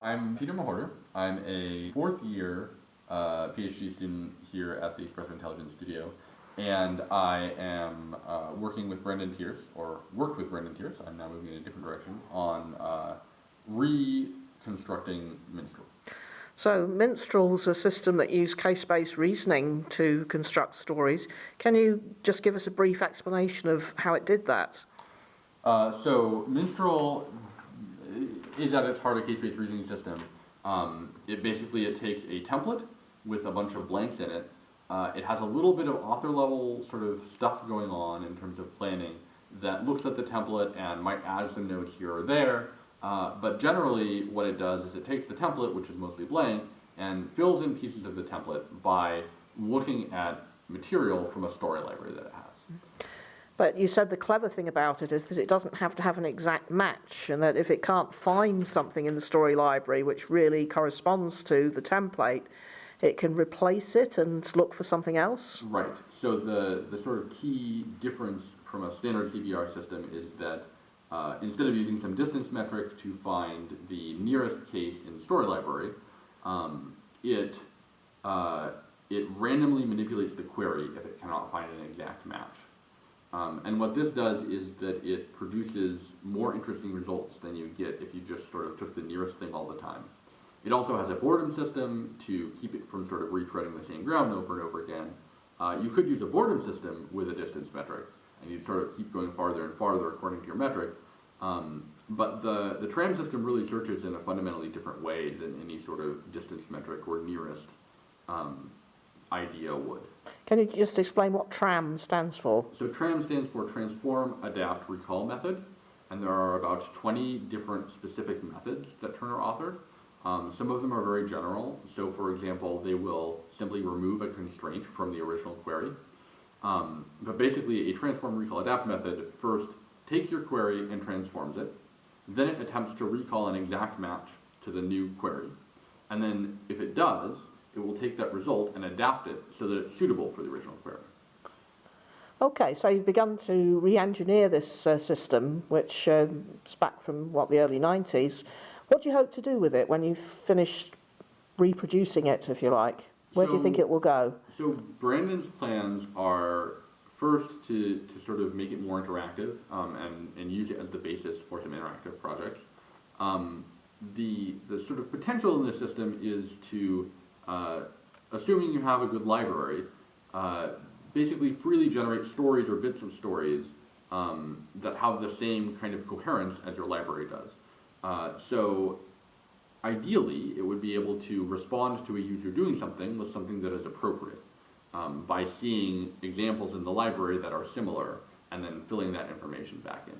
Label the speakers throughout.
Speaker 1: I'm Peter Mawhorter. I'm a fourth year PhD student here at the Expressive Intelligence Studio, and I am working with Brendan Tierce, or worked with Brendan Tierce, I'm now moving in a different direction, on reconstructing Minstral.
Speaker 2: So Minstral's a system that uses case-based reasoning to construct stories. Can you just give us a brief explanation of how it did that?
Speaker 1: So Minstral is at its heart a case-based reasoning system. It takes a template with a bunch of blanks in it. It has a little bit of author-level sort of stuff going on in terms of planning that looks at the template and might add some notes here or there. But generally, what it does is it takes the template, which is mostly blank, and fills in pieces of the template by looking at material from a story library that it has.
Speaker 2: But you said the clever thing about it is that it doesn't have to have an exact match, and that if it can't find something in the story library which really corresponds to the template, it can replace it and look for something else?
Speaker 1: Right. So the sort of key difference from a standard CBR system is that instead of using some distance metric to find the nearest case in the story library, it randomly manipulates the query if it cannot find an exact match. And what this does is that it produces more interesting results than you get if you just sort of took the nearest thing all the time. It also has a boredom system to keep it from sort of retreading the same ground over and over again. You could use a boredom system with a distance metric, and you'd sort of keep going farther and farther according to your metric. But the tram system really searches in a fundamentally different way than any sort of distance metric or nearest idea would.
Speaker 2: Can you just explain what TRAM stands for?
Speaker 1: So TRAM stands for Transform, Adapt, Recall Method, and there are about 20 different specific methods that Turner authored. Some of them are very general. So for example, they will simply remove a constraint from the original query. But basically a Transform, Recall, Adapt method first takes your query and transforms it. Then it attempts to recall an exact match to the new query. And then if it does, it will take that result and adapt it so that it's suitable for the original query.
Speaker 2: Okay, so you've begun to re-engineer this system, which is back from, the early 90s. What do you hope to do with it when you've finished reproducing it, if you like? Where do you think it will go?
Speaker 1: So Brandon's plans are first to sort of make it more interactive and use it as the basis for some interactive projects. The sort of potential in this system is to, assuming you have a good library, basically freely generate stories or bits of stories that have the same kind of coherence as your library does. So ideally, it would be able to respond to a user doing something with something that is appropriate by seeing examples in the library that are similar and then filling that information back in.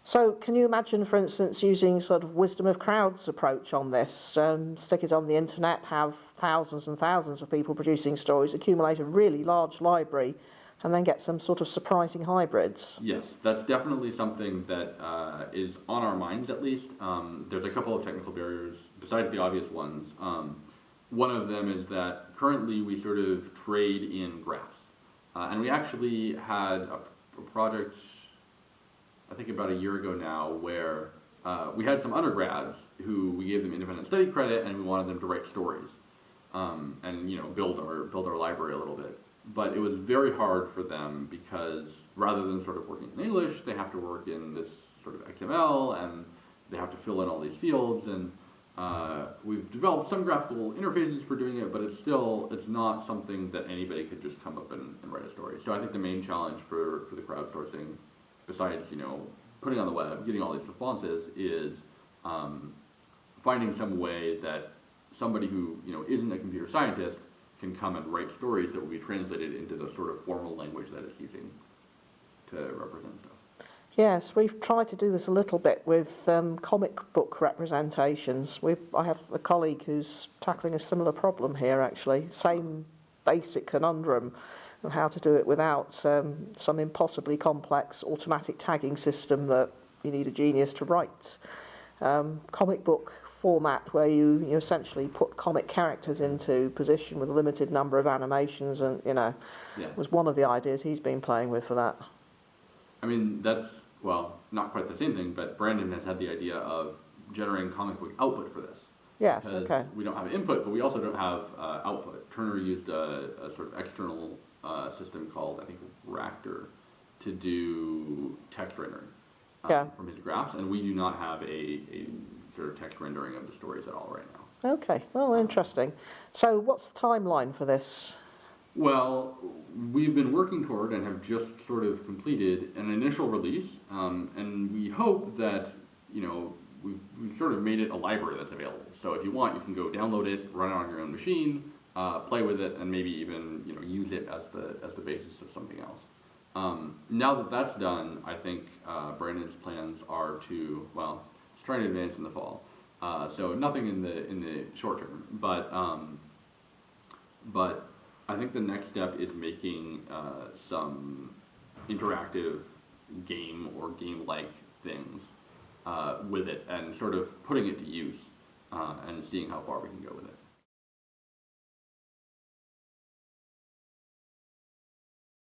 Speaker 2: So can you imagine, for instance, using sort of wisdom of crowds approach on this, stick it on the internet, have thousands and thousands of people producing stories, accumulate a really large library, and then get some sort of surprising hybrids?
Speaker 1: Yes, that's definitely something that is on our minds at least. There's a couple of technical barriers besides the obvious ones. One of them is that currently we sort of trade in graphs. And we actually had a project, I think about a year ago now, where we had some undergrads who we gave them independent study credit and we wanted them to write stories and build our library a little bit. But it was very hard for them because rather than sort of working in English, they have to work in this sort of XML and they have to fill in all these fields. And we've developed some graphical interfaces for doing it, but it's not something that anybody could just come up and write a story. So I think the main challenge for the crowdsourcing, besides putting on the web, getting all these responses, is finding some way that somebody who isn't a computer scientist can come and write stories that will be translated into the sort of formal language that it's using to represent stuff.
Speaker 2: Yes, we've tried to do this a little bit with comic book representations. I have a colleague who's tackling a similar problem here, actually. Same basic conundrum of how to do it without some impossibly complex automatic tagging system that you need a genius to write. Comic book format where you essentially put comic characters into position with a limited number of animations, and was one of the ideas he's been playing with for that.
Speaker 1: I mean, that's, well, not quite the same thing, but Brandon has had the idea of generating comic book output for this.
Speaker 2: Yes,
Speaker 1: because
Speaker 2: okay.
Speaker 1: we don't have input, but we also don't have output. Turner used a sort of external system called, I think, Ractor to do text rendering
Speaker 2: Yeah.
Speaker 1: from his graphs, and we do not have a sort of text rendering of the stories at all right now.
Speaker 2: Okay, well, interesting. So what's the timeline for this?
Speaker 1: Well, we've been working toward and have just sort of completed an initial release, and we hope that, you know, we've sort of made it a library that's available. So if you want, you can go download it, run it on your own machine, play with it, and maybe even, you know, use it as the basis of something else. Now that that's done, I think Brandon's plans are to, well, he's trying to advance in the fall. So nothing in the short term, but I think the next step is making some interactive game or game-like things with it and sort of putting it to use and seeing how far we can go with it.